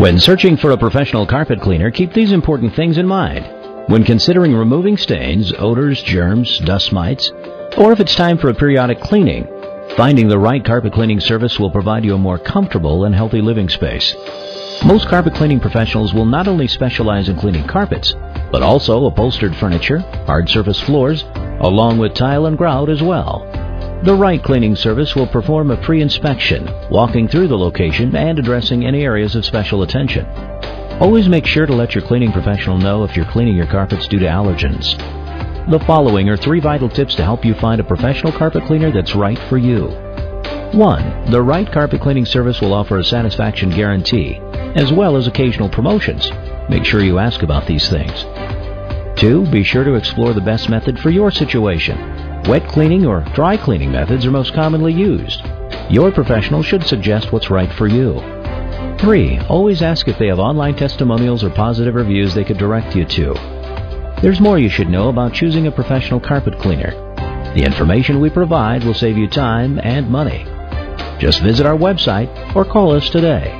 When searching for a professional carpet cleaner, keep these important things in mind. When considering removing stains, odors, germs, dust mites, or if it's time for a periodic cleaning, finding the right carpet cleaning service will provide you a more comfortable and healthy living space. Most carpet cleaning professionals will not only specialize in cleaning carpets, but also upholstered furniture, hard surface floors, along with tile and grout as well. The right cleaning service will perform a pre-inspection, walking through the location and addressing any areas of special attention. Always make sure to let your cleaning professional know if you're cleaning your carpets due to allergens. The following are 3 vital tips to help you find a professional carpet cleaner that's right for you. 1. The right carpet cleaning service will offer a satisfaction guarantee, as well as occasional promotions. Make sure you ask about these things. 2. Be sure to explore the best method for your situation. Wet cleaning or dry cleaning methods are most commonly used. Your professional should suggest what's right for you. 3. Always ask if they have online testimonials or positive reviews they could direct you to. There's more you should know about choosing a professional carpet cleaner. The information we provide will save you time and money. Just visit our website or call us today.